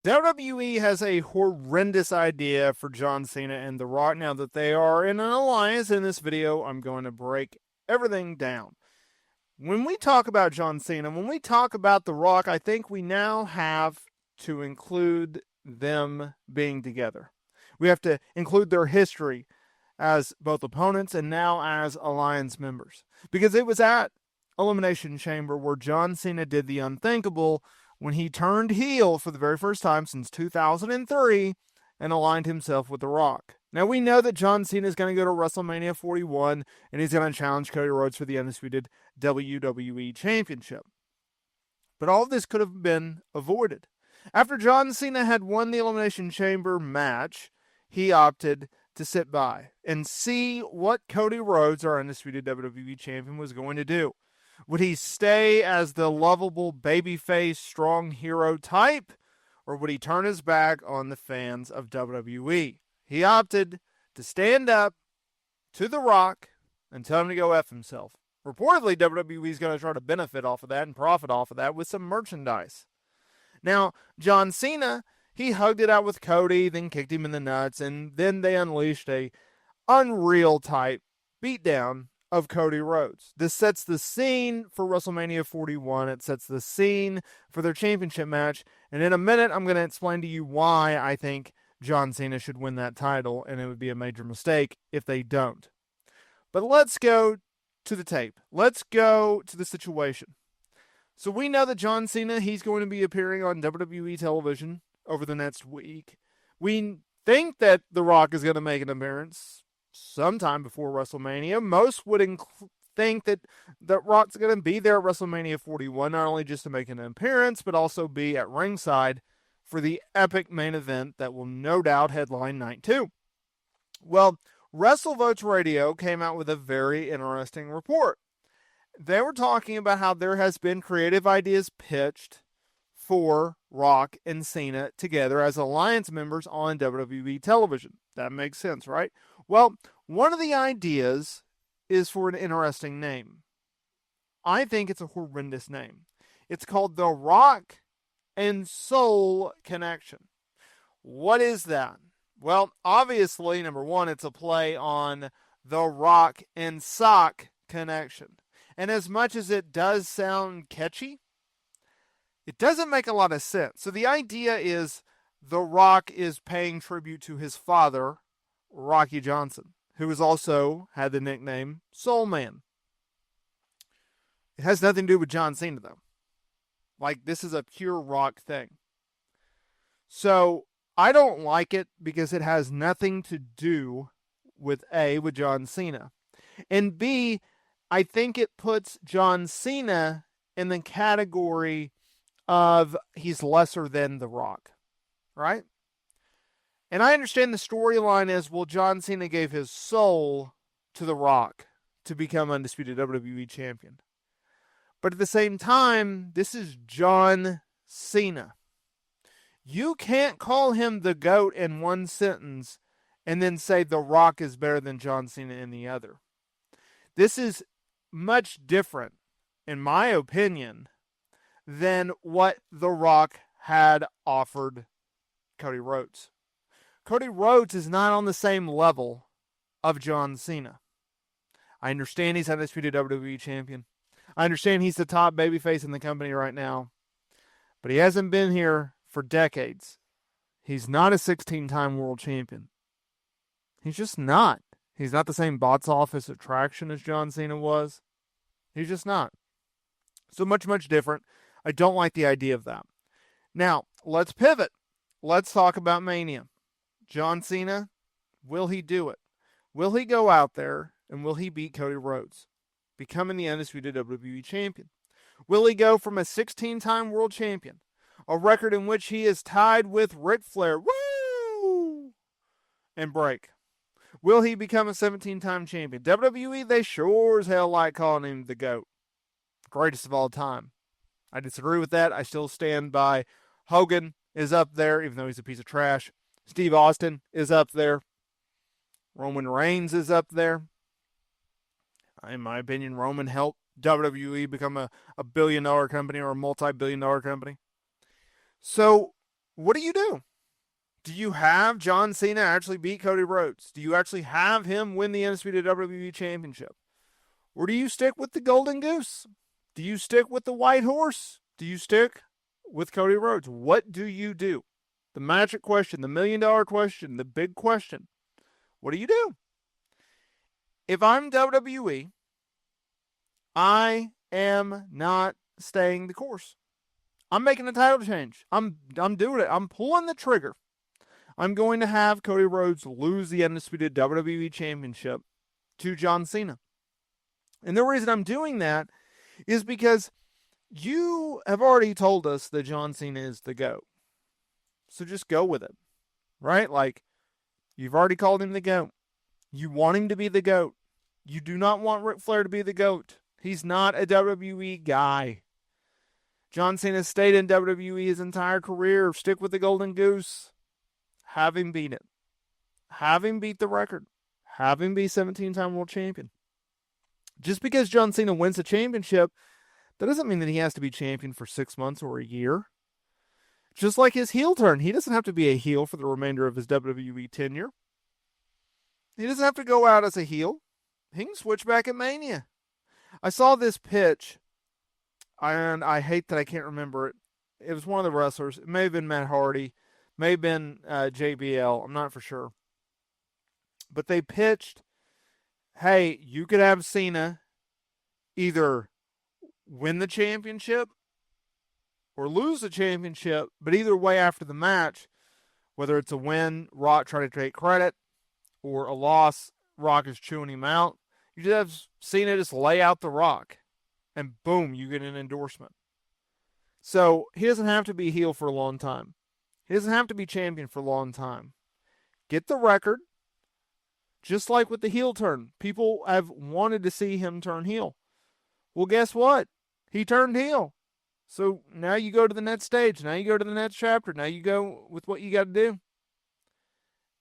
WWE has a horrendous idea for John Cena and The Rock. Now that they are in an alliance in this video, I'm going to break everything down. When we talk about John Cena, when we talk about The Rock, I think we now have to include them being together. We have to include their history as both opponents and now as alliance members. Because it was at Elimination Chamber where John Cena did the unthinkable when he turned heel for the very first time since 2003 and aligned himself with The Rock. Now, we know that John Cena is going to go to WrestleMania 41 and he's going to challenge Cody Rhodes for the undisputed WWE Championship. But all of this could have been avoided. After John Cena had won the Elimination Chamber match, he opted to sit by and see what Cody Rhodes, our undisputed WWE Champion, was going to do. Would he stay as the lovable babyface strong hero type, or would he turn his back on the fans of WWE? He opted to stand up to The Rock and tell him to go F himself. Reportedly, WWE is going to try to benefit off of that and profit off of that with some merchandise. Now, John Cena, he hugged it out with Cody, then kicked him in the nuts, and then they unleashed a unreal type beatdown of Cody Rhodes. This sets the scene for WrestleMania 41. It sets the scene for their championship match. And in a minute, I'm going to explain to you why I think John Cena should win that title, and it would be a major mistake if they don't. But let's go to the tape. Let's go to the situation. So we know that John Cena, he's going to be appearing on WWE television over the next week. We think that The Rock is going to make an appearance sometime before WrestleMania. Most would think that Rock's going to be there at WrestleMania 41, not only just to make an appearance, but also be at ringside for the epic main event that will no doubt headline night 2. Well, WrestleVotes Radio came out with a very interesting report. They were talking about how there has been creative ideas pitched for Rock and Cena together as alliance members on WWE television. That makes sense, right? Well, one of the ideas is for an interesting name. I think it's a horrendous name. It's called the Rock and Soul Connection. What is that? Well, obviously, number one, it's a play on the Rock and Sock Connection. And as much as it does sound catchy, it doesn't make a lot of sense. So the idea is The Rock is paying tribute to his father, Rocky Johnson, who has also had the nickname Soul Man. It has nothing to do with John Cena, though. Like, this is a pure Rock thing. So I don't like it because it has nothing to do with A, with John Cena. And B, I think it puts John Cena in the category of he's lesser than The Rock, right? And I understand the storyline is, well, John Cena gave his soul to The Rock to become undisputed WWE champion. But at the same time, this is John Cena. You can't call him the GOAT in one sentence and then say The Rock is better than John Cena in the other. This is much different, in my opinion, than what The Rock had offered Cody Rhodes. Cody Rhodes is not on the same level of John Cena. I understand he's undisputed WWE champion. I understand he's the top babyface in the company right now. But he hasn't been here for decades. He's not a 16-time world champion. He's just not. He's not the same box office attraction as John Cena was. He's just not. So much, much different. I don't like the idea of that. Now, let's pivot. Let's talk about Mania. John Cena, will he do it? Will he go out there and will he beat Cody Rhodes, becoming the undisputed WWE champion? Will he go from a 16-time world champion, a record in which he is tied with Ric Flair, woo, and break? Will he become a 17-time champion? WWE, they sure as hell like calling him the GOAT. Greatest of all time. I disagree with that. I still stand by Hogan is up there, even though he's a piece of trash. Steve Austin is up there. Roman Reigns is up there. In my opinion, Roman helped WWE become a billion-dollar company or a multi-billion-dollar company. So what do you do? Do you have John Cena actually beat Cody Rhodes? Do you actually have him win the Undisputed WWE Championship? Or do you stick with the Golden Goose? Do you stick with the White Horse? Do you stick with Cody Rhodes? What do you do? The magic question, the $1 million question, the big question. What do you do? If I'm WWE, I am not staying the course. I'm making a title change. I'm doing it. I'm pulling the trigger. I'm going to have Cody Rhodes lose the Undisputed WWE Championship to John Cena. And the reason I'm doing that is because you have already told us that John Cena is the GOAT. So just go with it, right? Like, you've already called him the GOAT. You want him to be the GOAT. You do not want Ric Flair to be the GOAT. He's not a WWE guy. John Cena stayed in WWE his entire career. Stick with the Golden Goose. Have him beat it. Have him beat the record. Have him be 17-time world champion. Just because John Cena wins a championship, that doesn't mean that he has to be champion for 6 months or a year. Just like his heel turn, he doesn't have to be a heel for the remainder of his WWE tenure. He doesn't have to go out as a heel. He can switch back at Mania. I saw this pitch, and I hate that I can't remember it. It was one of the wrestlers. It may have been Matt Hardy. May have been JBL. I'm not for sure. But they pitched, hey, you could have Cena either win the championship or lose the championship, but either way after the match, whether it's a win, Rock trying to take credit, or a loss, Rock is chewing him out, you just have Cena just lay out the Rock, and boom, you get an endorsement. So he doesn't have to be heel for a long time. He doesn't have to be champion for a long time. Get the record, just like with the heel turn. People have wanted to see him turn heel. Well, guess what? He turned heel. So now you go to the next stage. Now you go to the next chapter. Now you go with what you got to do.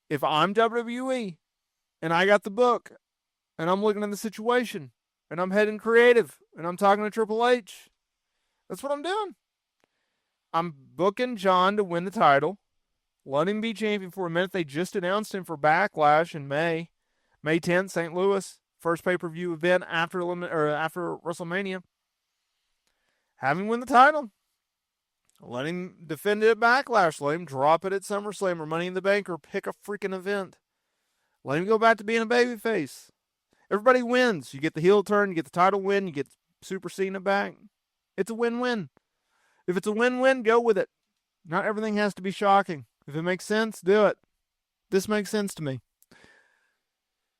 If I'm WWE and I got the book and I'm looking at the situation and I'm heading creative and I'm talking to Triple H, that's what I'm doing. I'm booking John to win the title. Let him be champion for a minute. They just announced him for Backlash in May 10th, St. Louis. First pay-per-view event after WrestleMania. Have him win the title. Let him defend it at Backlash. Let him drop it at SummerSlam or Money in the Bank or pick a freaking event. Let him go back to being a babyface. Everybody wins. You get the heel turn, you get the title win, you get Super Cena back. It's a win-win. If it's a win-win, go with it. Not everything has to be shocking. If it makes sense, do it. This makes sense to me.